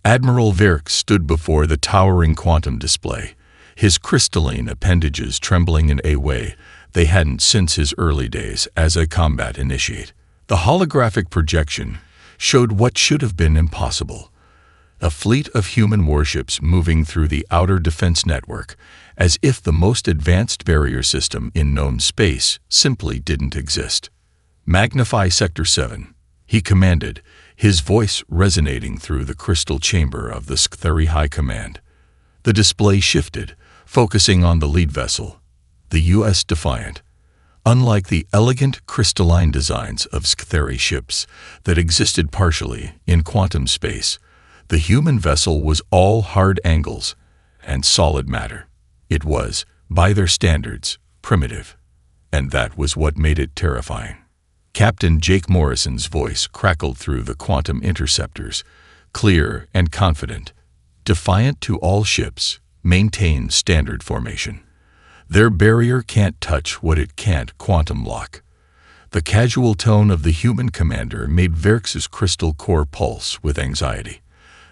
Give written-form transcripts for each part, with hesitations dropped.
Admiral Virk stood before the towering quantum display, his crystalline appendages trembling in a way they hadn't since his early days as a combat initiate. The holographic projection showed what should have been impossible: a fleet of human warships moving through the outer defense network, as if the most advanced barrier system in known space simply didn't exist. "Magnify Sector 7, he commanded, his voice resonating through the crystal chamber of the Sci-Fi High Command. The display shifted, focusing on the lead vessel, the U.S. Defiant. Unlike the elegant crystalline designs of Sci-Fi ships that existed partially in quantum space, the human vessel was all hard angles and solid matter. It was, by their standards, primitive, and that was what made it terrifying. Captain Jake Morrison's voice crackled through the quantum interceptors, clear and confident. "Defiant to all ships, maintain standard formation. Their barrier can't touch what it can't quantum lock." The casual tone of the human commander made Verx's crystal core pulse with anxiety.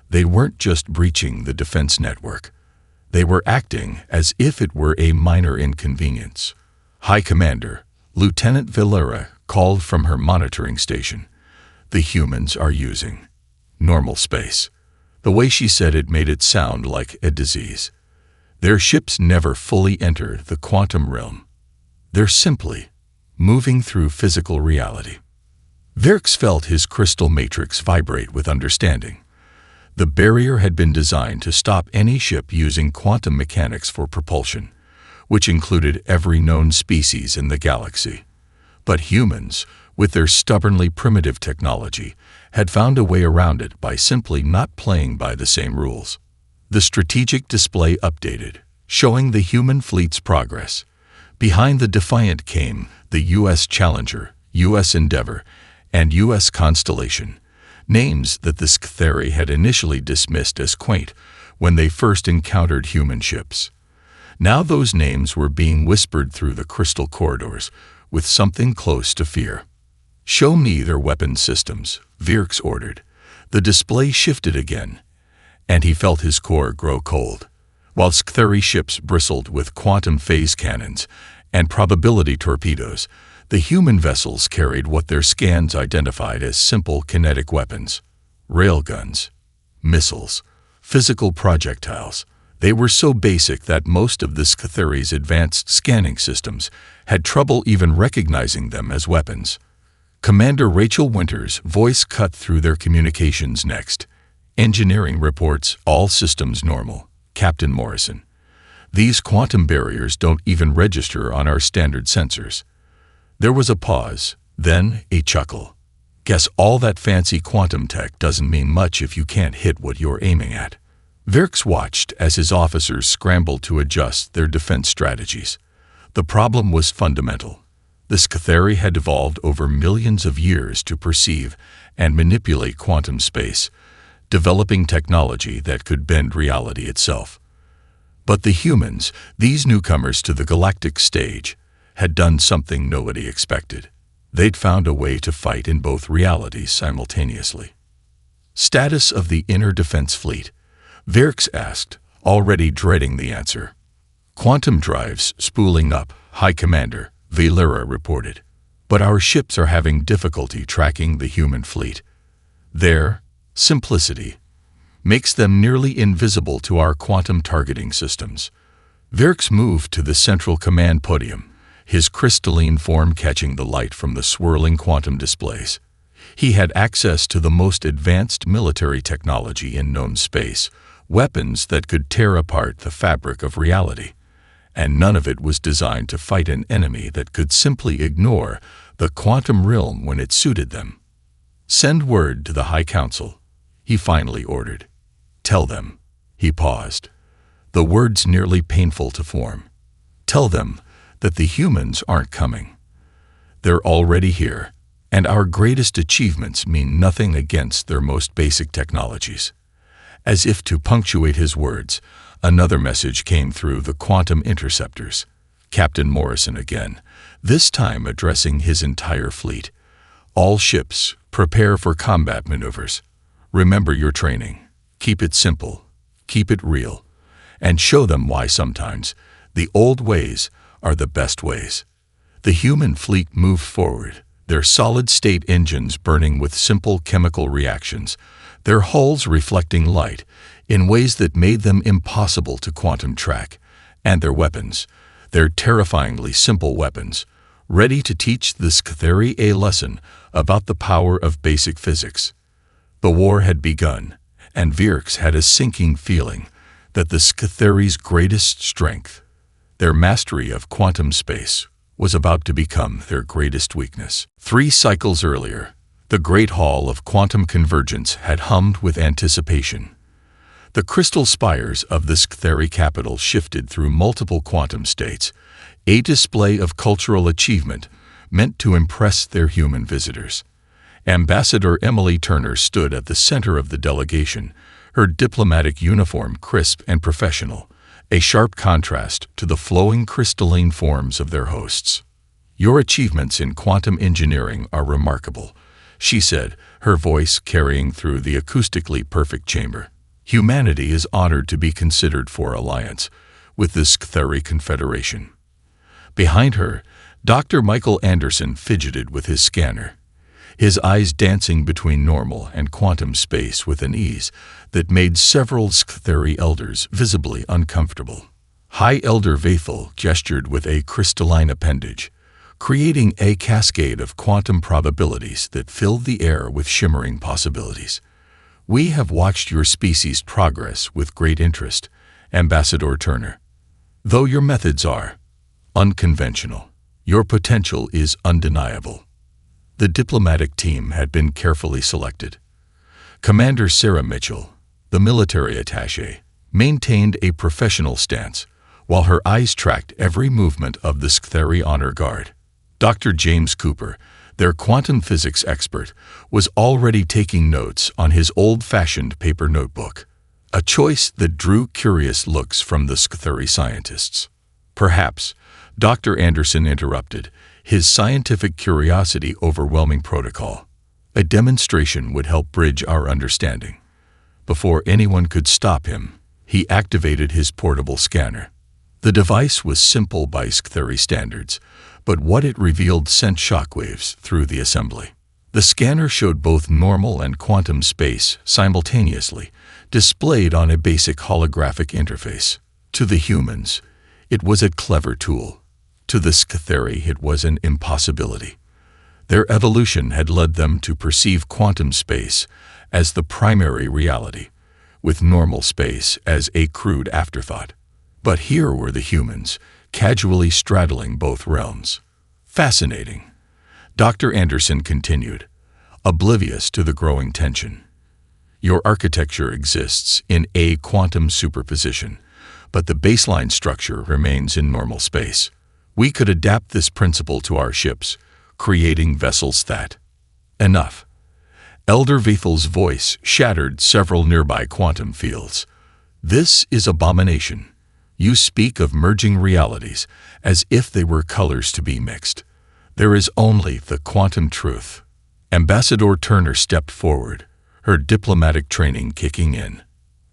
They weren't just breaching the defense network. They were acting as if it were a minor inconvenience. "High Commander," Lieutenant Valera called from her monitoring station, "the humans are using normal space." The way she said it made it sound like a disease. Their ships never fully enter the quantum realm. They're simply moving through physical reality. Verx felt his crystal matrix vibrate with understanding. The barrier had been designed to stop any ship using quantum mechanics for propulsion, which included every known species in the galaxy. But humans, with their stubbornly primitive technology, had found a way around it by simply not playing by the same rules. The strategic display updated, showing the human fleet's progress. Behind the Defiant came the U.S. Challenger, U.S. Endeavor, and U.S. Constellation, names that the Sci-Fi had initially dismissed as quaint when they first encountered human ships. Now those names were being whispered through the crystal corridors with something close to fear. "Show me their weapon systems," Virx ordered. The display shifted again, and he felt his core grow cold. While Sci-Fi ships bristled with quantum phase cannons and probability torpedoes, the human vessels carried what their scans identified as simple kinetic weapons: railguns, missiles, physical projectiles. They were so basic that most of the Sci-Fi's advanced scanning systems had trouble even recognizing them as weapons. Commander Rachel Winter's voice cut through their communications next. "Engineering reports all systems normal, Captain Morrison. These quantum barriers don't even register on our standard sensors." There was a pause, then a chuckle. "Guess all that fancy quantum tech doesn't mean much if you can't hit what you're aiming at." Virx watched as his officers scrambled to adjust their defense strategies. The problem was fundamental. The Sci-Fi had evolved over millions of years to perceive and manipulate quantum space, developing technology that could bend reality itself. But the humans, these newcomers to the galactic stage, had done something nobody expected. They'd found a way to fight in both realities simultaneously. "Status of the inner defense fleet?" Virx asked, already dreading the answer. "Quantum drives spooling up, High Commander," Valera reported. "But our ships are having difficulty tracking the human fleet. Their simplicity makes them nearly invisible to our quantum targeting systems." Virx moved to the central command podium, his crystalline form catching the light from the swirling quantum displays. He had access to the most advanced military technology in known space, weapons that could tear apart the fabric of reality. And none of it was designed to fight an enemy that could simply ignore the quantum realm when it suited them. "Send word to the High Council," he finally ordered. "Tell them." He paused, the words nearly painful to form. "Tell them that the humans aren't coming. They're already here, and our greatest achievements mean nothing against their most basic technologies." As if to punctuate his words, another message came through the quantum interceptors. Captain Morrison again, this time addressing his entire fleet. "All ships, prepare for combat maneuvers. Remember your training. Keep it simple, keep it real, and show them why sometimes the old ways are the best ways. The human fleet moved forward, their solid-state engines burning with simple chemical reactions, their hulls reflecting light in ways that made them impossible to quantum track, and their weapons, their terrifyingly simple weapons, ready to teach the Scytheri a lesson about the power of basic physics. The war had begun, and Virks had a sinking feeling that the Scytheri's greatest strength, their mastery of quantum space, was about to become their greatest weakness. 3 cycles earlier, the Great Hall of Quantum Convergence had hummed with anticipation. The crystal spires of the Scytheri capital shifted through multiple quantum states, a display of cultural achievement meant to impress their human visitors. Ambassador Emily Turner stood at the center of the delegation, her diplomatic uniform crisp and professional, a sharp contrast to the flowing crystalline forms of their hosts. "Your achievements in quantum engineering are remarkable," she said, her voice carrying through the acoustically perfect chamber. "Humanity is honored to be considered for alliance with the Scytheri Confederation." Behind her, Dr. Michael Anderson fidgeted with his scanner, his eyes dancing between normal and quantum space with an ease that made several Scytheri elders visibly uncomfortable. High Elder Vathel gestured with a crystalline appendage, creating a cascade of quantum probabilities that filled the air with shimmering possibilities. "We have watched your species' progress with great interest, Ambassador Turner. Though your methods are unconventional, your potential is undeniable." The diplomatic team had been carefully selected. Commander Sarah Mitchell, the military attaché, maintained a professional stance, while her eyes tracked every movement of the Scytheri Honor Guard. Dr. James Cooper, their quantum physics expert, was already taking notes on his old-fashioned paper notebook, a choice that drew curious looks from the Scytheri scientists. Perhaps, Dr. Anderson interrupted, his scientific curiosity overwhelming protocol. A demonstration would help bridge our understanding. Before anyone could stop him, he activated his portable scanner. The device was simple by Scytheri standards, but what it revealed sent shockwaves through the assembly. The scanner showed both normal and quantum space simultaneously, displayed on a basic holographic interface. To the humans, it was a clever tool. To the Scytheri, it was an impossibility. Their evolution had led them to perceive quantum space as the primary reality, with normal space as a crude afterthought. But here were the humans, casually straddling both realms. "Fascinating," Dr. Anderson continued, oblivious to the growing tension. "Your architecture exists in a quantum superposition, but the baseline structure remains in normal space. We could adapt this principle to our ships, creating vessels that—" "Enough." Elder Vethel's voice shattered several nearby quantum fields. "This is abomination. You speak of merging realities as if they were colors to be mixed. There is only the quantum truth." Ambassador Turner stepped forward, her diplomatic training kicking in.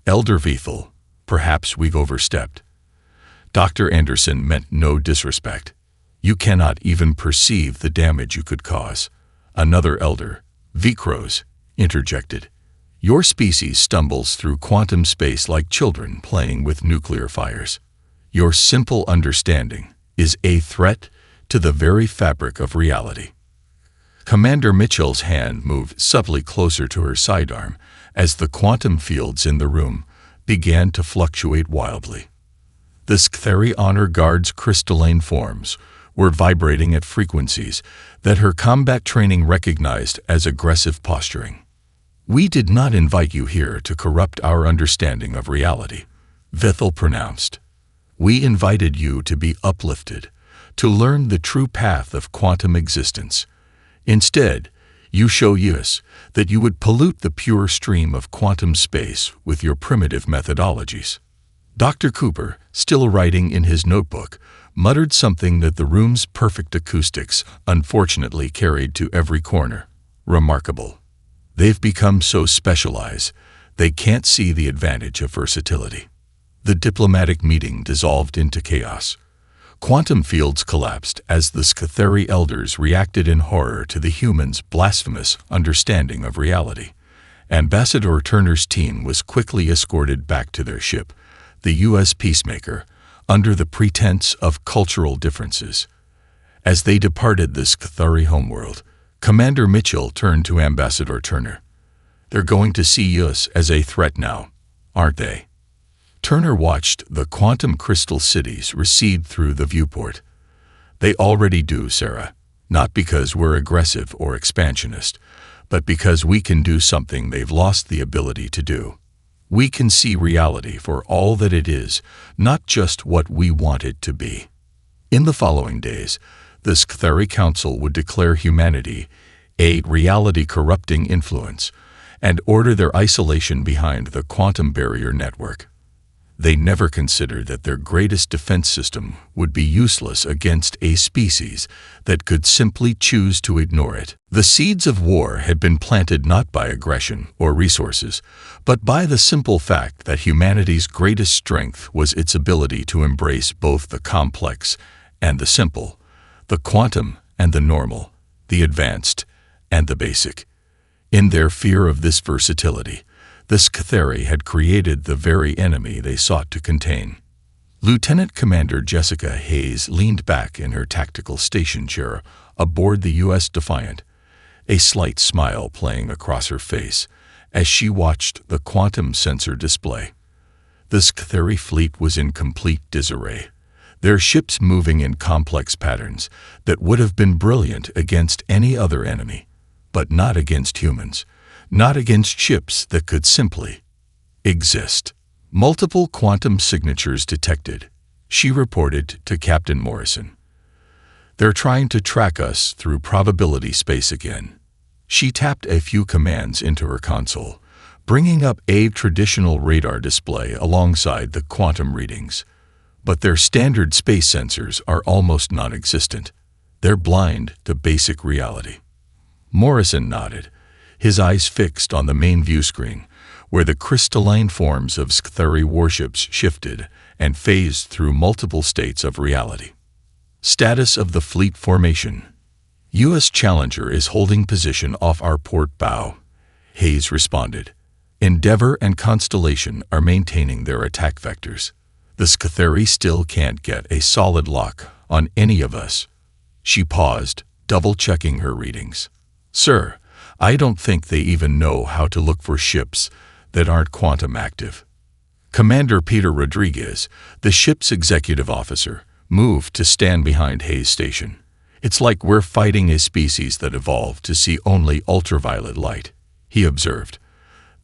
"Elder Vethel, perhaps we've overstepped." Dr. Anderson meant no disrespect. "You cannot even perceive the damage you could cause." Another elder, Vikros, interjected. "Your species stumbles through quantum space like children playing with nuclear fires. Your simple understanding is a threat to the very fabric of reality." Commander Mitchell's hand moved subtly closer to her sidearm as the quantum fields in the room began to fluctuate wildly. The Scytheri Honor Guard's crystalline forms were vibrating at frequencies that her combat training recognized as aggressive posturing. "We did not invite you here to corrupt our understanding of reality," Vethel pronounced. "We invited you to be uplifted, to learn the true path of quantum existence. Instead, you show us that you would pollute the pure stream of quantum space with your primitive methodologies." Dr. Cooper, still writing in his notebook, muttered something that the room's perfect acoustics unfortunately carried to every corner. "Remarkable. They've become so specialized They can't see the advantage of versatility. The diplomatic meeting dissolved into chaos. Quantum fields collapsed as the Scatheri elders reacted in horror to the humans' blasphemous understanding of reality. Ambassador Turner's team was quickly escorted back to their ship, the U.S. Peacemaker, under the pretense of cultural differences. As they departed the Scatheri homeworld, Commander Mitchell turned to Ambassador Turner. "They're going to see us as a threat now, aren't they?" Turner watched the quantum crystal cities recede through the viewport. "They already do, Sarah, not because we're aggressive or expansionist, but because we can do something they've lost the ability to do. We can see reality for all that it is, not just what we want it to be." In the following days, the Scatheri Council would declare humanity a reality-corrupting influence and order their isolation behind the quantum barrier network. They never considered that their greatest defense system would be useless against a species that could simply choose to ignore it. The seeds of war had been planted not by aggression or resources, but by the simple fact that humanity's greatest strength was its ability to embrace both the complex and the simple, the quantum and the normal, the advanced and the basic. In their fear of this versatility, the Scatheri had created the very enemy they sought to contain. Lieutenant Commander Jessica Hayes leaned back in her tactical station chair aboard the U.S. Defiant, a slight smile playing across her face as she watched the quantum sensor display. The Scatheri fleet was in complete disarray, their ships moving in complex patterns that would have been brilliant against any other enemy, but not against humans. Not against ships that could simply exist. "Multiple quantum signatures detected," she reported to Captain Morrison. "They're trying to track us through probability space again." She tapped a few commands into her console, bringing up a traditional radar display alongside the quantum readings. But their standard space sensors are almost non-existent. They're blind to basic reality. Morrison nodded, his eyes fixed on the main view screen, where the crystalline forms of Scatheri warships shifted and phased through multiple states of reality. Status of the fleet formation. U.S. Challenger is holding position off our port bow, Hayes responded. Endeavour and Constellation are maintaining their attack vectors. The Scatheri still can't get a solid lock on any of us. She paused, double-checking her readings. "Sir, I don't think they even know how to look for ships that aren't quantum active." Commander Peter Rodriguez, the ship's executive officer, moved to stand behind Hayes' station. "It's like we're fighting a species that evolved to see only ultraviolet light," he observed.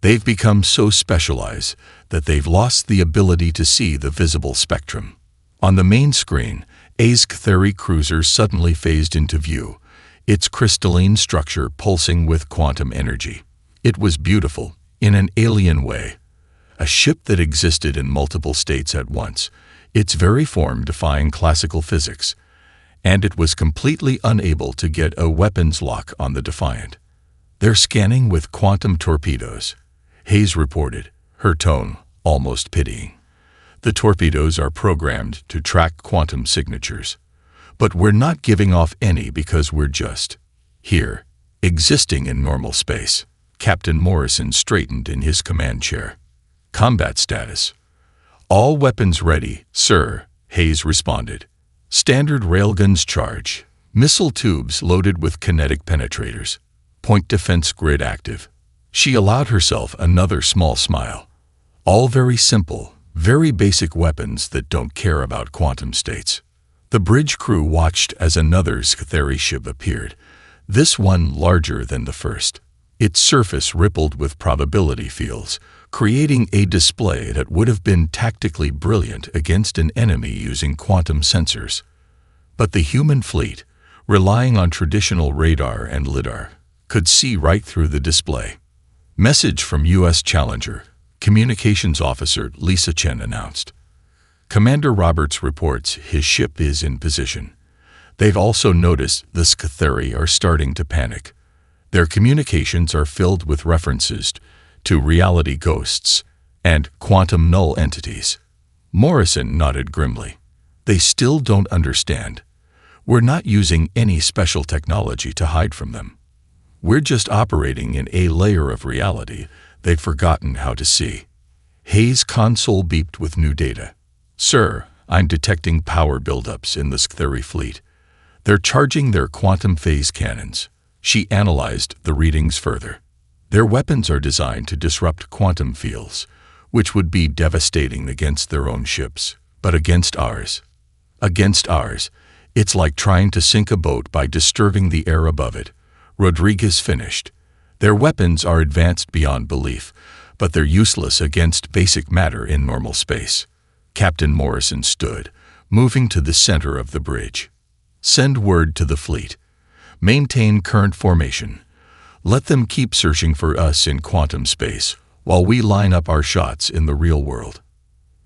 "They've become so specialized that they've lost the ability to see the visible spectrum." On the main screen, a Scatheri cruiser suddenly phased into view, its crystalline structure pulsing with quantum energy. It was beautiful, in an alien way. A ship that existed in multiple states at once, its very form defying classical physics, and it was completely unable to get a weapons lock on the Defiant. "They're scanning with quantum torpedoes," Hayes reported, her tone almost pitying. "The torpedoes are programmed to track quantum signatures. But we're not giving off any because we're just here, existing in normal space." Captain Morrison straightened in his command chair. "Combat status." "All weapons ready, sir," Hayes responded. "Standard railguns charge. Missile tubes loaded with kinetic penetrators. Point defense grid active." She allowed herself another small smile. "All very simple, very basic weapons that don't care about quantum states." The bridge crew watched as another Scatheri ship appeared, this one larger than the first. Its surface rippled with probability fields, creating a display that would have been tactically brilliant against an enemy using quantum sensors. But the human fleet, relying on traditional radar and lidar, could see right through the display. "Message from U.S. Challenger," Communications Officer Lisa Chen announced. Commander Roberts reports his ship is in position. They've also noticed the Scatheri are starting to panic. Their communications are filled with references to reality ghosts and quantum null entities. Morrison nodded grimly. They still don't understand. We're not using any special technology to hide from them. We're just operating in a layer of reality they've forgotten how to see. Hayes' console beeped with new data. Sir, I'm detecting power buildups in the Scytheri fleet. They're charging their quantum phase cannons. She analyzed the readings further. Their weapons are designed to disrupt quantum fields, which would be devastating against their own ships, but against ours. Against ours, it's like trying to sink a boat by disturbing the air above it. Rodriguez finished. Their weapons are advanced beyond belief, but they're useless against basic matter in normal space. Captain Morrison stood, moving to the center of the bridge. Send word to the fleet. Maintain current formation. Let them keep searching for us in quantum space while we line up our shots in the real world.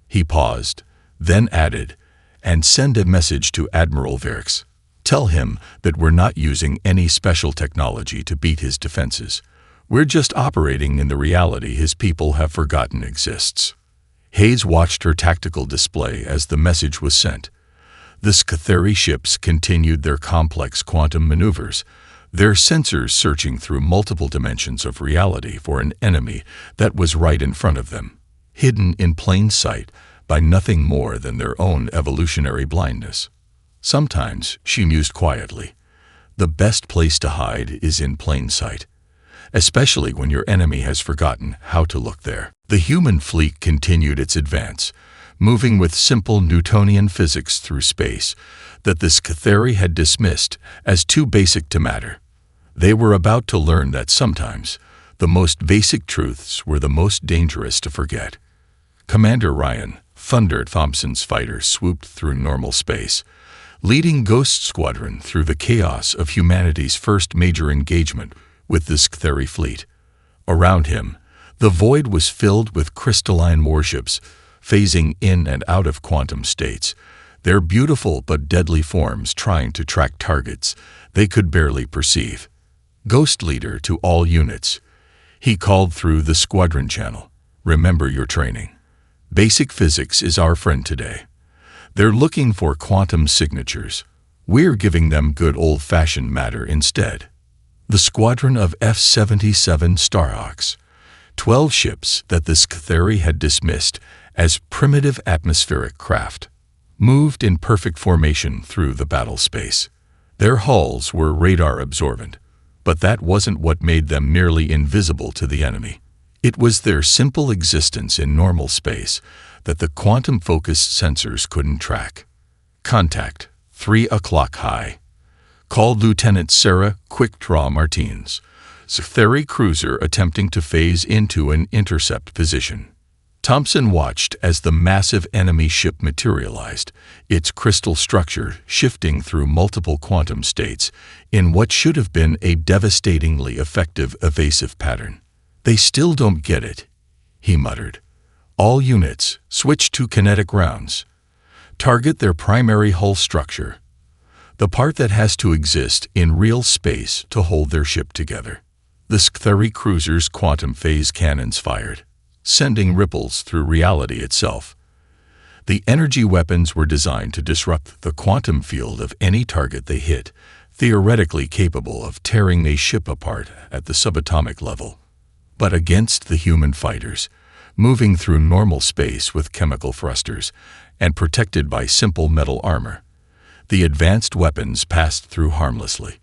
He paused, then added, and send a message to Admiral Verx. Tell him that we're not using any special technology to beat his defenses. We're just operating in the reality his people have forgotten exists. Hayes watched her tactical display as the message was sent. The Scytheri ships continued their complex quantum maneuvers, their sensors searching through multiple dimensions of reality for an enemy that was right in front of them, hidden in plain sight by nothing more than their own evolutionary blindness. Sometimes, she mused quietly, the best place to hide is in plain sight, especially when your enemy has forgotten how to look there. The human fleet continued its advance, moving with simple Newtonian physics through space that the Scytheri had dismissed as too basic to matter. They were about to learn that sometimes the most basic truths were the most dangerous to forget. Commander Ryan, Thunder Thompson's fighter, swooped through normal space, leading Ghost Squadron through the chaos of humanity's first major engagement with the Scytheri fleet. Around him, the void was filled with crystalline warships, phasing in and out of quantum states, their beautiful but deadly forms trying to track targets they could barely perceive. Ghost Leader to all units, he called through the squadron channel. Remember your training. Basic physics is our friend today. They're looking for quantum signatures. We're giving them good old-fashioned matter instead. The squadron of F-77 Starhawks, 12 ships that the Scytheri had dismissed as primitive atmospheric craft, moved in perfect formation through the battle space. Their hulls were radar-absorbent, but that wasn't what made them nearly invisible to the enemy. It was their simple existence in normal space that the quantum-focused sensors couldn't track. Contact, 3 o'clock high. Called Lieutenant Sarah Quickdraw Martins, Scytheri cruiser attempting to phase into an intercept position. Thompson watched as the massive enemy ship materialized, its crystal structure shifting through multiple quantum states in what should have been a devastatingly effective evasive pattern. They still don't get it, he muttered. All units, switch to kinetic rounds. Target their primary hull structure, the part that has to exist in real space to hold their ship together. The Scytheri cruiser's quantum phase cannons fired, sending ripples through reality itself. The energy weapons were designed to disrupt the quantum field of any target they hit, theoretically capable of tearing a ship apart at the subatomic level. But against the human fighters, moving through normal space with chemical thrusters and protected by simple metal armor, the advanced weapons passed through harmlessly.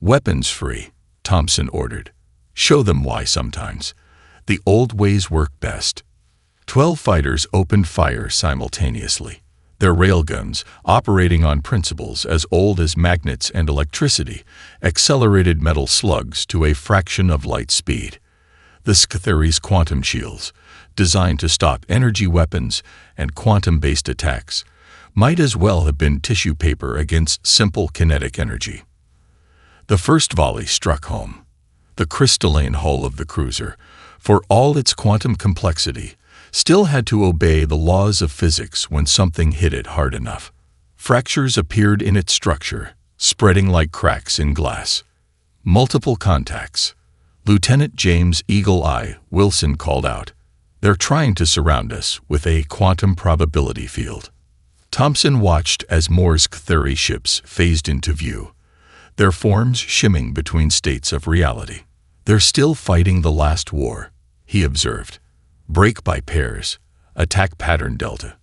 Weapons free, Thompson ordered. Show them why sometimes. The old ways work best. 12 fighters opened fire simultaneously, their railguns, operating on principles as old as magnets and electricity, accelerated metal slugs to a fraction of light speed. The Scytheri's quantum shields, designed to stop energy weapons and quantum-based attacks, might as well have been tissue paper against simple kinetic energy. The first volley struck home. The crystalline hull of the cruiser, for all its quantum complexity, still had to obey the laws of physics when something hit it hard enough. Fractures appeared in its structure, spreading like cracks in glass. Multiple contacts. Lieutenant James Eagle Eye Wilson called out. "They're trying to surround us with a quantum probability field." Thompson watched as Moore's theory ships phased into view, their forms shimming between states of reality. "They're still fighting the last war," he observed. "Break by pairs, attack pattern delta.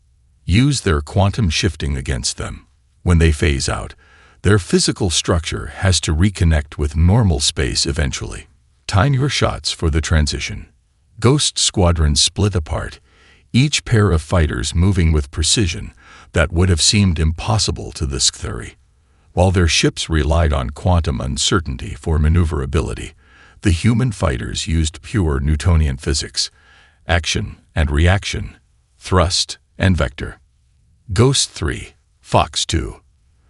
Use their quantum shifting against them. When they phase out, their physical structure has to reconnect with normal space eventually. Time your shots for the transition." Ghost squadrons split apart, each pair of fighters moving with precision that would have seemed impossible to the theory. While their ships relied on quantum uncertainty for maneuverability, the human fighters used pure Newtonian physics, action and reaction, thrust and vector. Ghost 3, Fox 2.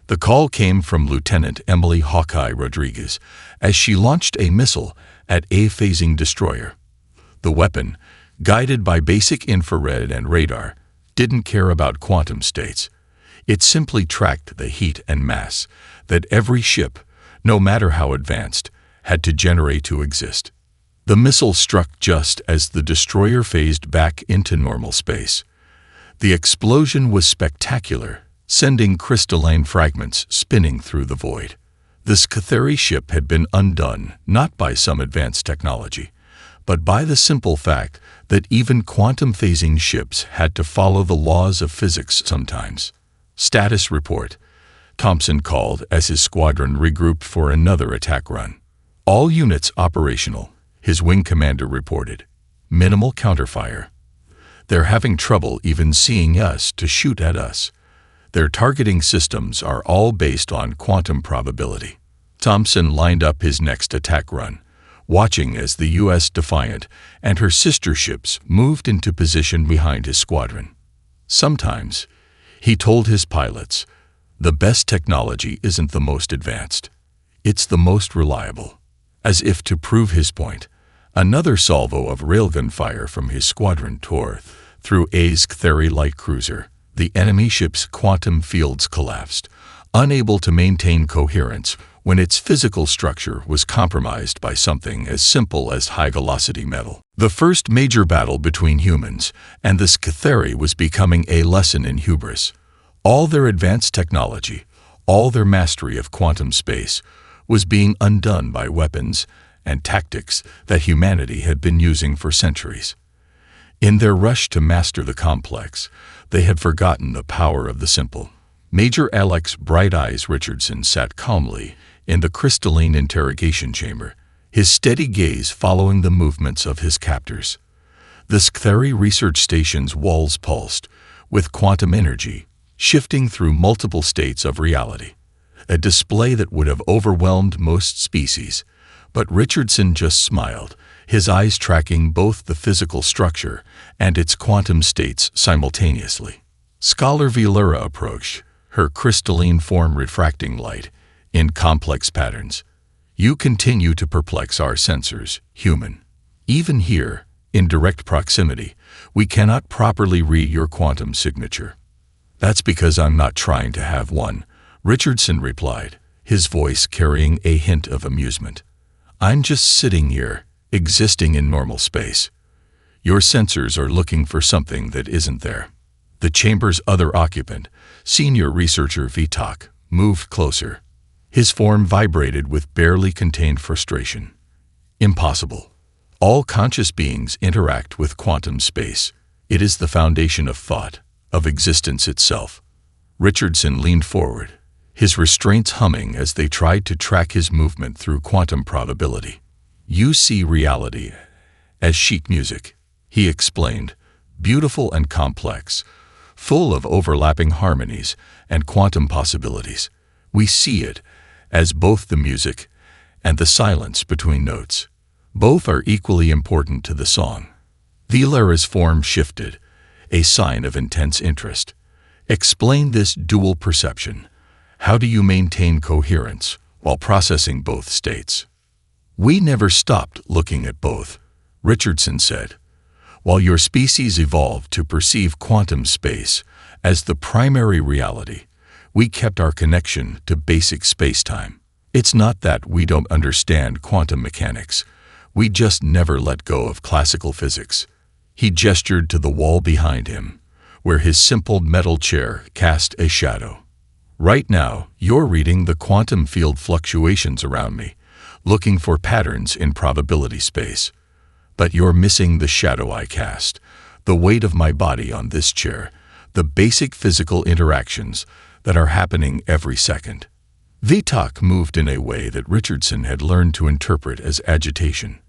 The call came from Lieutenant Emily Hawkeye Rodriguez as she launched a missile at a phasing destroyer. The weapon, guided by basic infrared and radar, didn't care about quantum states. It simply tracked the heat and mass that every ship, no matter how advanced, had to generate to exist. The missile struck just as the destroyer phased back into normal space. The explosion was spectacular, sending crystalline fragments spinning through the void. The Scatheri ship had been undone not by some advanced technology, but by the simple fact that even quantum phasing ships had to follow the laws of physics sometimes. "Status report," Thompson called as his squadron regrouped for another attack run. "All units operational," his wing commander reported. "Minimal counterfire. They're having trouble even seeing us to shoot at us. Their targeting systems are all based on quantum probability." Thompson lined up his next attack run, watching as the U.S. Defiant and her sister ships moved into position behind his squadron. "Sometimes," he told his pilots, "the best technology isn't the most advanced. It's the most reliable." As if to prove his point, another salvo of railgun fire from his squadron tore through A's Scatheri light cruiser. The enemy ship's quantum fields collapsed, unable to maintain coherence when its physical structure was compromised by something as simple as high-velocity metal. The first major battle between humans and the Scatheri was becoming a lesson in hubris. All their advanced technology, all their mastery of quantum space, was being undone by weapons and tactics that humanity had been using for centuries. In their rush to master the complex, they had forgotten the power of the simple. Major Alex Bright Eyes Richardson sat calmly in the crystalline interrogation chamber, his steady gaze following the movements of his captors. The Scatheri research station's walls pulsed, with quantum energy, shifting through multiple states of reality. A display that would have overwhelmed most species, but Richardson just smiled, his eyes tracking both the physical structure and its quantum states simultaneously. Scholar Vilera approached, her crystalline form refracting light in complex patterns. "You continue to perplex our sensors, human. Even here, in direct proximity, we cannot properly read your quantum signature." "That's because I'm not trying to have one," Richardson replied, his voice carrying a hint of amusement. "I'm just sitting here, existing in normal space. Your sensors are looking for something that isn't there." The chamber's other occupant, senior researcher Vitak, moved closer. His form vibrated with barely contained frustration. "Impossible. All conscious beings interact with quantum space. It is the foundation of thought, of existence itself." Richardson leaned forward, his restraints humming as they tried to track his movement through quantum probability. "You see reality as sheet music," he explained, "beautiful and complex, full of overlapping harmonies and quantum possibilities. We see it as both the music and the silence between notes. Both are equally important to the song." Vilera's form shifted, a sign of intense interest. "Explain this dual perception. How do you maintain coherence while processing both states?" "We never stopped looking at both," Richardson said. "While your species evolved to perceive quantum space as the primary reality, we kept our connection to basic space-time. It's not that we don't understand quantum mechanics. We just never let go of classical physics. He gestured to the wall behind him, where his simple metal chair cast a shadow. Right now, you're reading the quantum field fluctuations around me, looking for patterns in probability space. But you're missing the shadow I cast, the weight of my body on this chair, the basic physical interactions that are happening every second. Vitak moved in a way that Richardson had learned to interpret as agitation.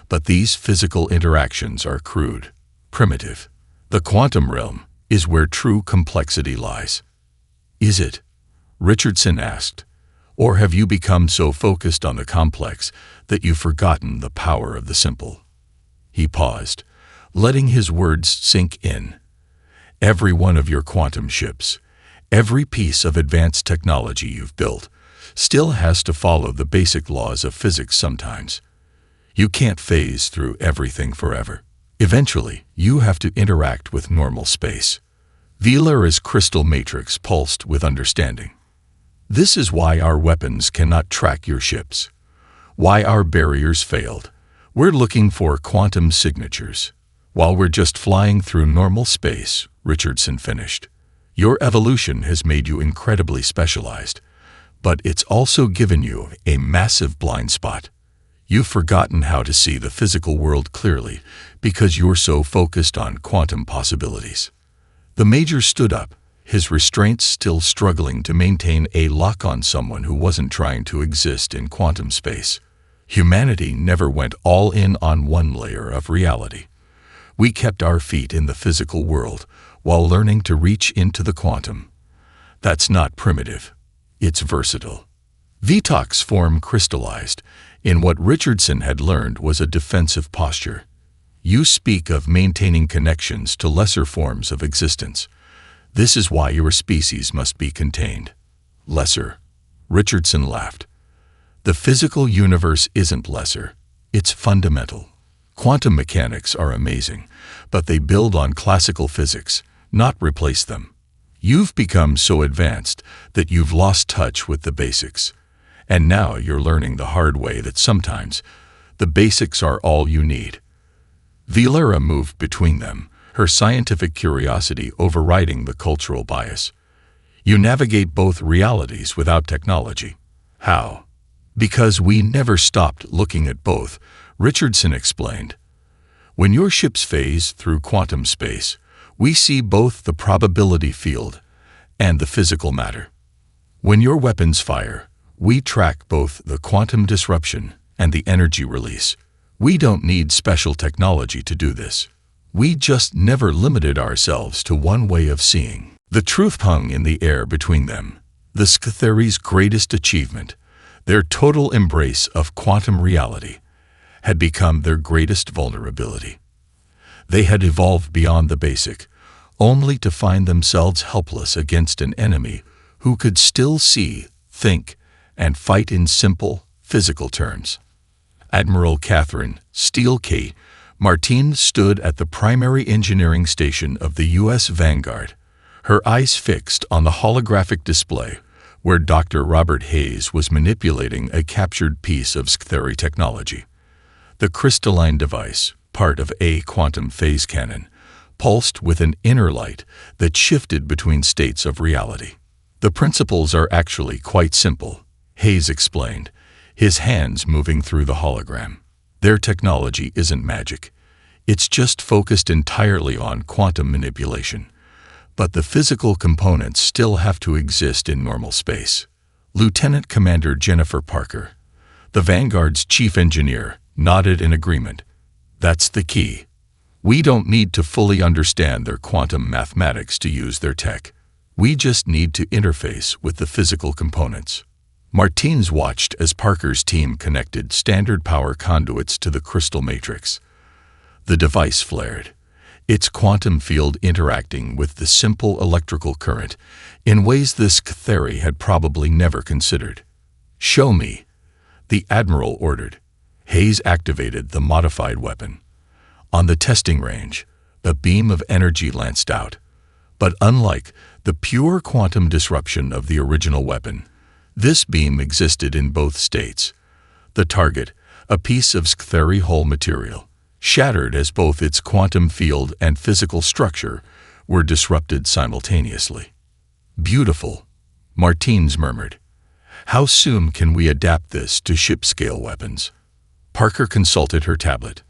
But these physical interactions are crude, primitive. The quantum realm is where true complexity lies. Is it? Richardson asked. Or have you become so focused on the complex that you've forgotten the power of the simple? He paused, letting his words sink in. Every one of your quantum ships, every piece of advanced technology you've built, still has to follow the basic laws of physics sometimes. You can't phase through everything forever. Eventually, you have to interact with normal space. Vela's crystal matrix pulsed with understanding. This is why our weapons cannot track your ships. Why our barriers failed. We're looking for quantum signatures. While we're just flying through normal space, Richardson finished. Your evolution has made you incredibly specialized, but it's also given you a massive blind spot. You've forgotten how to see the physical world clearly because you're so focused on quantum possibilities. The Major stood up, his restraints still struggling to maintain a lock on someone who wasn't trying to exist in quantum space. Humanity never went all in on one layer of reality. We kept our feet in the physical world while learning to reach into the quantum. That's not primitive. It's versatile. Vitak's form crystallized in what Richardson had learned was a defensive posture. You speak of maintaining connections to lesser forms of existence. This is why your species must be contained. Lesser. Richardson laughed. The physical universe isn't lesser. It's fundamental. Quantum mechanics are amazing, but they build on classical physics, not replace them. You've become so advanced that you've lost touch with the basics. And now you're learning the hard way that sometimes the basics are all you need. Vela moved between them, her scientific curiosity overriding the cultural bias. You navigate both realities without technology. How? Because we never stopped looking at both, Richardson explained. When your ships phase through quantum space, we see both the probability field and the physical matter. When your weapons fire, we track both the quantum disruption and the energy release. We don't need special technology to do this. We just never limited ourselves to one way of seeing. The truth hung in the air between them. The Scytheri's greatest achievement, their total embrace of quantum reality, had become their greatest vulnerability. They had evolved beyond the basic, only to find themselves helpless against an enemy who could still see, think, and fight in simple, physical terms. Admiral Catherine Steele K. Martin stood at the primary engineering station of the U.S. Vanguard, her eyes fixed on the holographic display where Dr. Robert Hayes was manipulating a captured piece of Scytheri technology. The crystalline device, part of a quantum phase cannon, pulsed with an inner light that shifted between states of reality. The principles are actually quite simple, Hayes explained, his hands moving through the hologram. Their technology isn't magic. It's just focused entirely on quantum manipulation. But the physical components still have to exist in normal space. Lieutenant Commander Jennifer Parker, the Vanguard's chief engineer, nodded in agreement. That's the key. We don't need to fully understand their quantum mathematics to use their tech. We just need to interface with the physical components. Martins watched as Parker's team connected standard power conduits to the crystal matrix. The device flared, its quantum field interacting with the simple electrical current in ways the Scytheri had probably never considered. "Show me," the Admiral ordered. Hayes activated the modified weapon. On the testing range, a beam of energy lanced out. But unlike the pure quantum disruption of the original weapon, this beam existed in both states. The target, a piece of Scytheri hull material, shattered as both its quantum field and physical structure were disrupted simultaneously. "Beautiful," Martins murmured. "How soon can we adapt this to ship-scale weapons?" Parker consulted her tablet.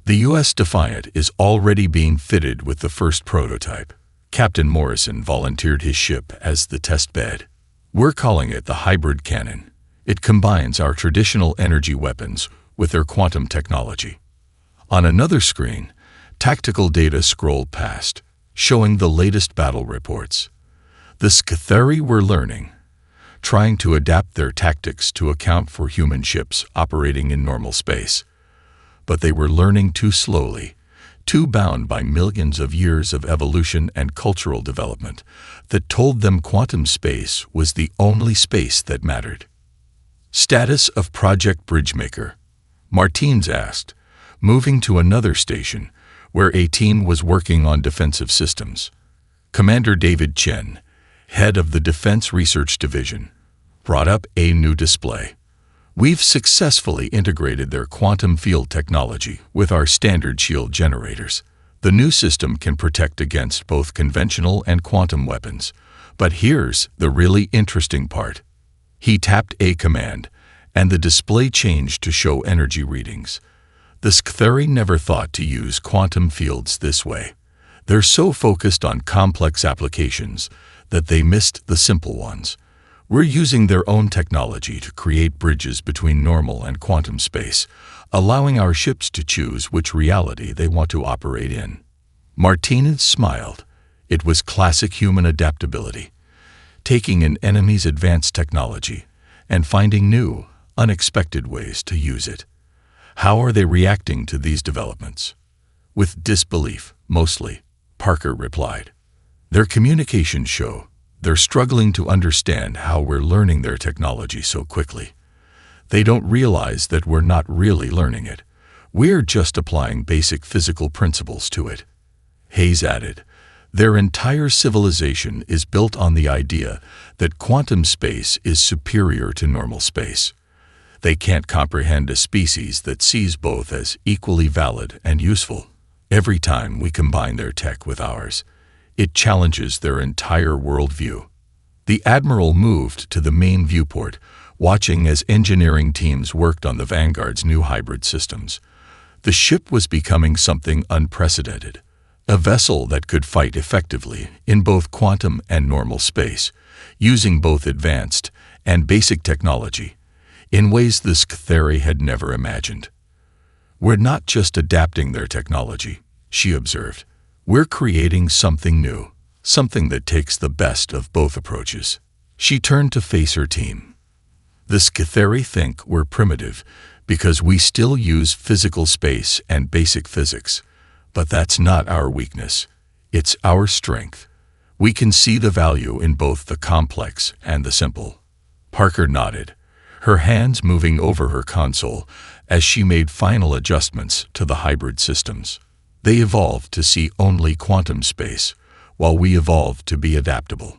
"The U.S. Defiant is already being fitted with the first prototype. Captain Morrison volunteered his ship as the test bed. We're calling it the hybrid cannon. It combines our traditional energy weapons with their quantum technology." On another screen, tactical data scrolled past, showing the latest battle reports. The Scytheri were learning, trying to adapt their tactics to account for human ships operating in normal space. But they were learning too slowly, too bound by millions of years of evolution and cultural development that told them quantum space was the only space that mattered. "Status of Project Bridgemaker?" Martins asked, moving to another station where a team was working on defensive systems. Commander David Chen, head of the Defense Research Division, brought up a new display. "We've successfully integrated their quantum field technology with our standard shield generators. The new system can protect against both conventional and quantum weapons. But here's the really interesting part." He tapped a command, and the display changed to show energy readings. The Scytheri never thought to use quantum fields this way. They're so focused on complex applications that they missed the simple ones. "We're using their own technology to create bridges between normal and quantum space, allowing our ships to choose which reality they want to operate in." Martinez smiled. It was classic human adaptability, taking an enemy's advanced technology and finding new, unexpected ways to use it. "How are they reacting to these developments?" "With disbelief, mostly," Parker replied. "Their communications show they're struggling to understand how we're learning their technology so quickly. They don't realize that we're not really learning it. We're just applying basic physical principles to it." Hayes added, "Their entire civilization is built on the idea that quantum space is superior to normal space. They can't comprehend a species that sees both as equally valid and useful. Every time we combine their tech with ours, it challenges their entire worldview." The Admiral moved to the main viewport, watching as engineering teams worked on the Vanguard's new hybrid systems. The ship was becoming something unprecedented, a vessel that could fight effectively in both quantum and normal space, using both advanced and basic technology in ways the Scytheri had never imagined. "We're not just adapting their technology," she observed. "We're creating something new, something that takes the best of both approaches." She turned to face her team. "The Scytheri think we're primitive because we still use physical space and basic physics, but that's not our weakness. It's our strength. We can see the value in both the complex and the simple." Parker nodded, her hands moving over her console as she made final adjustments to the hybrid systems. "They evolved to see only quantum space, while we evolved to be adaptable.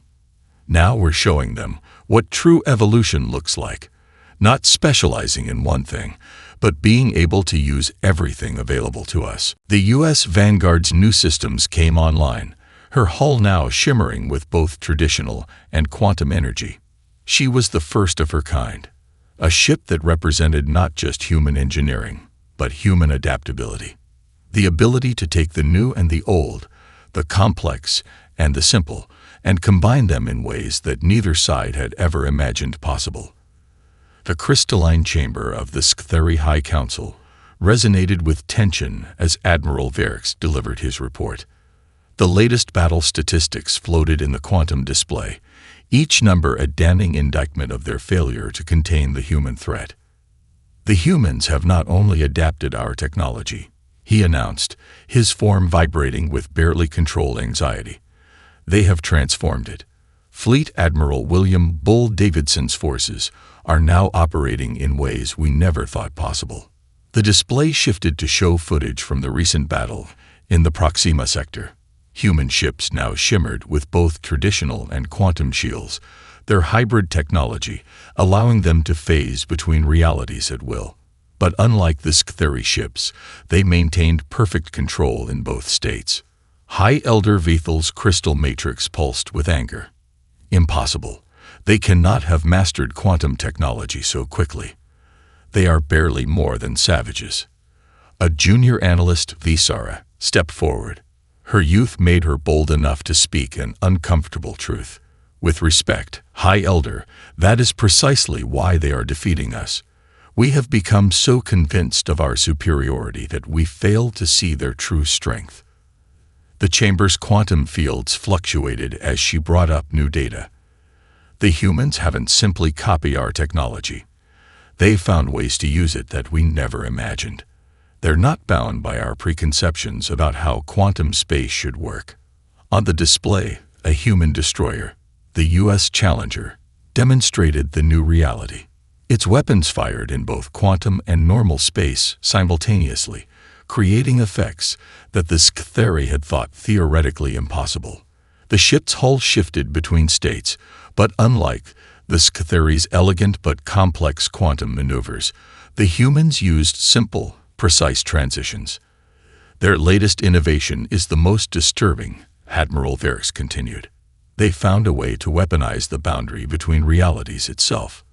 Now we're showing them what true evolution looks like, not specializing in one thing, but being able to use everything available to us." The U.S. Vanguard's new systems came online, her hull now shimmering with both traditional and quantum energy. She was the first of her kind, a ship that represented not just human engineering, but human adaptability. The ability to take the new and the old, the complex and the simple, and combine them in ways that neither side had ever imagined possible. The crystalline chamber of the Scytheri High Council resonated with tension as Admiral Verx delivered his report. The latest battle statistics floated in the quantum display, each number a damning indictment of their failure to contain the human threat. "The humans have not only adapted our technology," he announced, his form vibrating with barely controlled anxiety. "They have transformed it. Fleet Admiral William Bull Davidson's forces are now operating in ways we never thought possible." The display shifted to show footage from the recent battle in the Proxima sector. Human ships now shimmered with both traditional and quantum shields, their hybrid technology allowing them to phase between realities at will. But unlike the Scytheri ships, they maintained perfect control in both states. High Elder Vethal's crystal matrix pulsed with anger. Impossible. They cannot have mastered quantum technology so quickly. They are barely more than savages. A junior analyst, Visara, stepped forward. Her youth made her bold enough to speak an uncomfortable truth. With respect, High Elder, that is precisely why they are defeating us. We have become so convinced of our superiority that we fail to see their true strength. The chamber's quantum fields fluctuated as she brought up new data. The humans haven't simply copied our technology. They've found ways to use it that we never imagined. They're not bound by our preconceptions about how quantum space should work. On the display, a human destroyer, the U.S. Challenger, demonstrated the new reality. Its weapons fired in both quantum and normal space simultaneously, creating effects that the Scytheri had thought theoretically impossible. The ship's hull shifted between states, but unlike the Scytheri's elegant but complex quantum maneuvers, the humans used simple, precise transitions. Their latest innovation is the most disturbing, Admiral Varys continued. They found a way to weaponize the boundary between realities itself.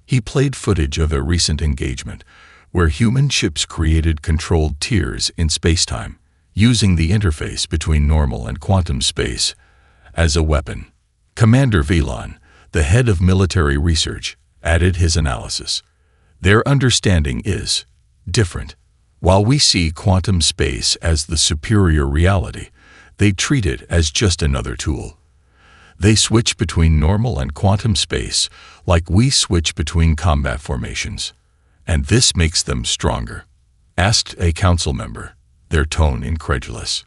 He played footage of a recent engagement where human ships created controlled tiers in spacetime, using the interface between normal and quantum space as a weapon. Commander Velon, the head of military research, added his analysis. Their understanding is different. While we see quantum space as the superior reality, they treat it as just another tool. They switch between normal and quantum space like we switch between combat formations. And this makes them stronger, asked a council member, their tone incredulous.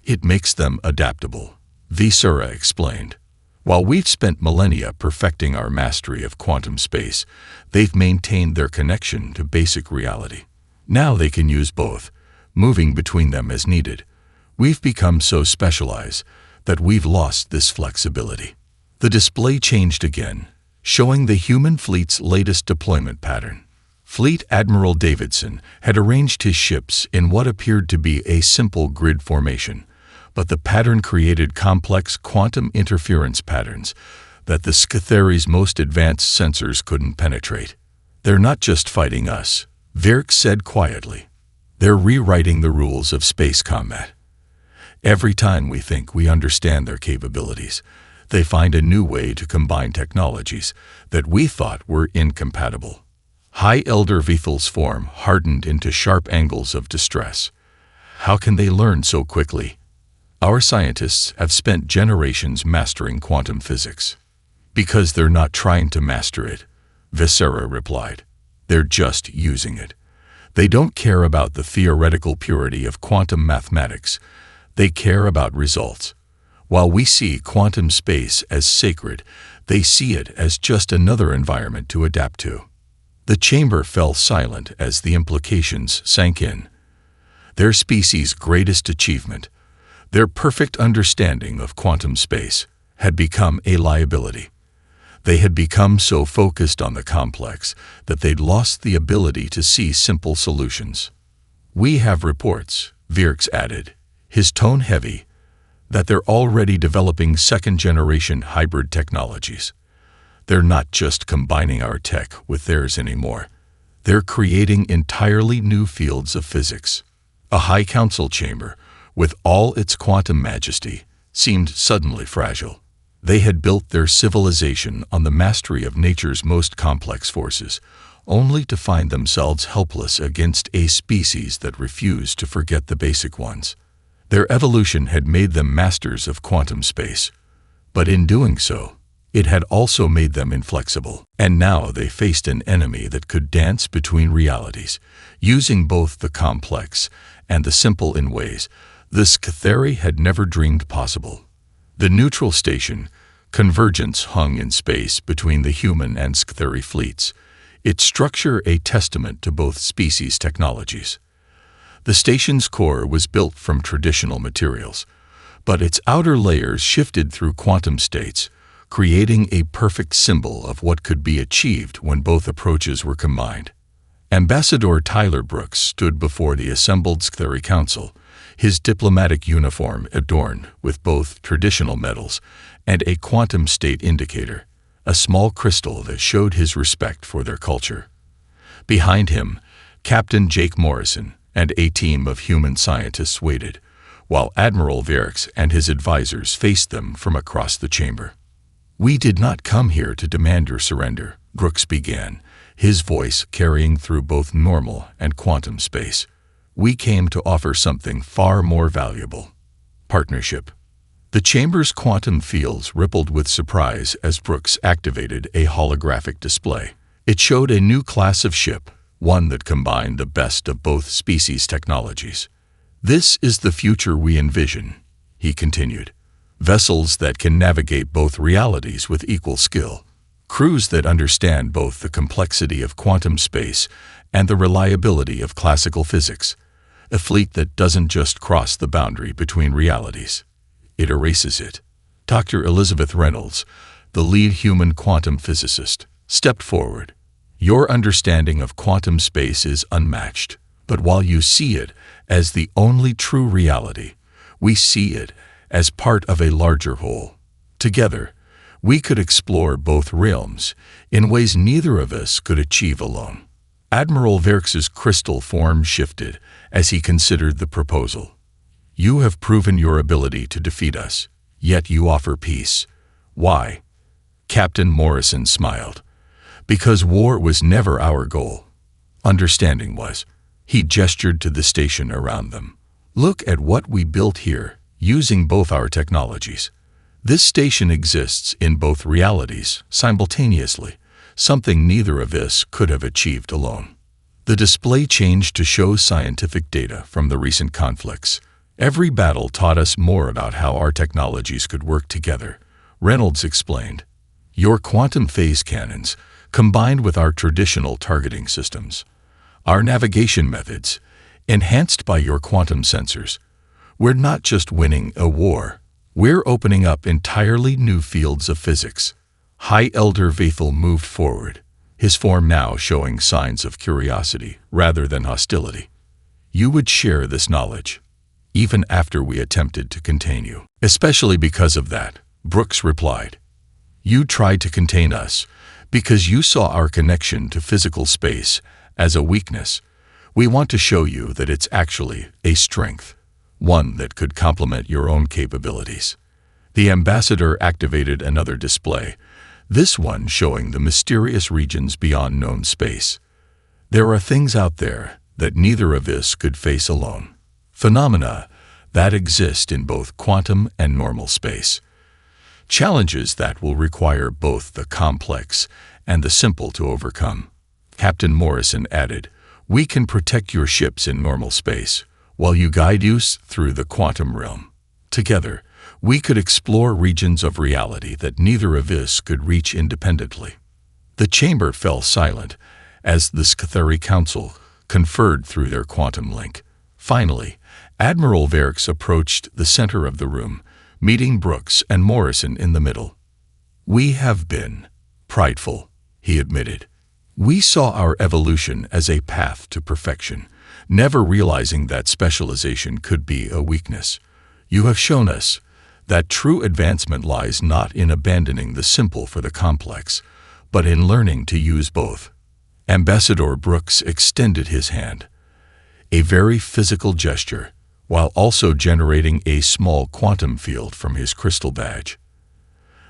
It makes them adaptable, Visara explained. While we've spent millennia perfecting our mastery of quantum space, they've maintained their connection to basic reality. Now they can use both, moving between them as needed. We've become so specialized that we've lost this flexibility. The display changed again, showing the human fleet's latest deployment pattern. Fleet Admiral Davidson had arranged his ships in what appeared to be a simple grid formation, but the pattern created complex quantum interference patterns that the Scytheri's most advanced sensors couldn't penetrate. They're not just fighting us, Varys said quietly. They're rewriting the rules of space combat. Every time we think we understand their capabilities, they find a new way to combine technologies that we thought were incompatible. High Elder Vethal's form hardened into sharp angles of distress. How can they learn so quickly? Our scientists have spent generations mastering quantum physics. Because they're not trying to master it, Visara replied. They're just using it. They don't care about the theoretical purity of quantum mathematics. They care about results. While we see quantum space as sacred, they see it as just another environment to adapt to. The chamber fell silent as the implications sank in. Their species' greatest achievement, their perfect understanding of quantum space, had become a liability. They had become so focused on the complex that they'd lost the ability to see simple solutions. We have reports, Varys added, his tone heavy, that they're already developing second-generation hybrid technologies. They're not just combining our tech with theirs anymore. They're creating entirely new fields of physics. A high council chamber, with all its quantum majesty, seemed suddenly fragile. They had built their civilization on the mastery of nature's most complex forces, only to find themselves helpless against a species that refused to forget the basic ones. Their evolution had made them masters of quantum space, but in doing so, it had also made them inflexible. And now they faced an enemy that could dance between realities, using both the complex and the simple in ways the Scytheri had never dreamed possible. The neutral station, Convergence, hung in space between the human and Scytheri fleets, its structure a testament to both species' technologies. The station's core was built from traditional materials, but its outer layers shifted through quantum states, creating a perfect symbol of what could be achieved when both approaches were combined. Ambassador Tyler Brooks stood before the assembled Sci-Fi Council, his diplomatic uniform adorned with both traditional medals and a quantum state indicator, a small crystal that showed his respect for their culture. Behind him, Captain Jake Morrison and a team of human scientists waited, while Admiral Verix and his advisors faced them from across the chamber. "We did not come here to demand your surrender," Brooks began, his voice carrying through both normal and quantum space. "We came to offer something far more valuable: partnership." The chamber's quantum fields rippled with surprise as Brooks activated a holographic display. It showed a new class of ship, one that combined the best of both species' technologies. "This is the future we envision," he continued. "Vessels that can navigate both realities with equal skill. Crews that understand both the complexity of quantum space and the reliability of classical physics. A fleet that doesn't just cross the boundary between realities. It erases it." Dr. Elizabeth Reynolds, the lead human quantum physicist, stepped forward. "Your understanding of quantum space is unmatched, but while you see it as the only true reality, we see it as part of a larger whole. Together, we could explore both realms in ways neither of us could achieve alone." Admiral Verix's crystal form shifted as he considered the proposal. "You have proven your ability to defeat us, yet you offer peace. Why?" Captain Morrison smiled. "Because war was never our goal. Understanding was." He gestured to the station around them. "Look at what we built here, using both our technologies. This station exists in both realities simultaneously, something neither of us could have achieved alone." The display changed to show scientific data from the recent conflicts. "Every battle taught us more about how our technologies could work together," Reynolds explained. "Your quantum phase cannons, combined with our traditional targeting systems. Our navigation methods, enhanced by your quantum sensors. We're not just winning a war. We're opening up entirely new fields of physics." High Elder Vathel moved forward, his form now showing signs of curiosity rather than hostility. "You would share this knowledge, even after we attempted to contain you." "Especially because of that," Brooks replied. "You tried to contain us because you saw our connection to physical space as a weakness. We want to show you that it's actually a strength, one that could complement your own capabilities." The ambassador activated another display, this one showing the mysterious regions beyond known space. "There are things out there that neither of us could face alone. Phenomena that exist in both quantum and normal space. Challenges that will require both the complex and the simple to overcome." Captain Morrison added, "We can protect your ships in normal space, while you guide us through the quantum realm. Together, we could explore regions of reality that neither of us could reach independently." The chamber fell silent as the Sci-Fi Council conferred through their quantum link. Finally, Admiral Verix approached the center of the room, meeting Brooks and Morrison in the middle. "We have been prideful," he admitted. "We saw our evolution as a path to perfection, never realizing that specialization could be a weakness. You have shown us that true advancement lies not in abandoning the simple for the complex, but in learning to use both." Ambassador Brooks extended his hand, a very physical gesture, while also generating a small quantum field from his crystal badge.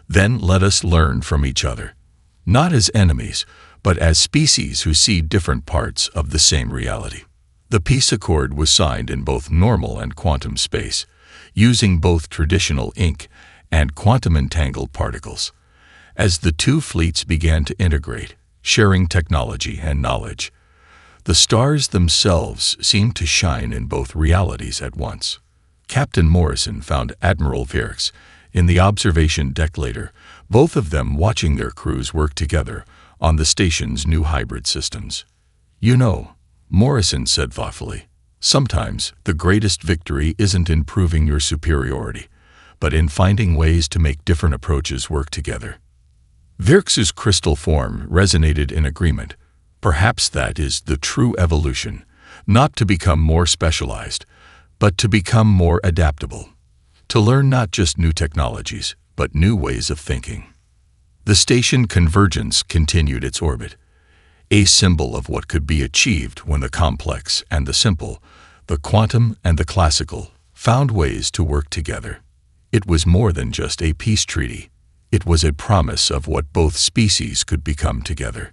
"Then let us learn from each other, not as enemies, but as species who see different parts of the same reality." The peace accord was signed in both normal and quantum space, using both traditional ink and quantum entangled particles. As the two fleets began to integrate, sharing technology and knowledge, the stars themselves seemed to shine in both realities at once. Captain Morrison found Admiral Verix in the observation deck later, both of them watching their crews work together on the station's new hybrid systems. "You know," Morrison said thoughtfully, "sometimes the greatest victory isn't in proving your superiority, but in finding ways to make different approaches work together." Verix's crystal form resonated in agreement, Perhaps that is the true evolution, not to become more specialized, but to become more adaptable, to learn not just new technologies, but new ways of thinking. The station Convergence continued its orbit, a symbol of what could be achieved when the complex and the simple, the quantum and the classical, found ways to work together. It was more than just a peace treaty. It was a promise of what both species could become together.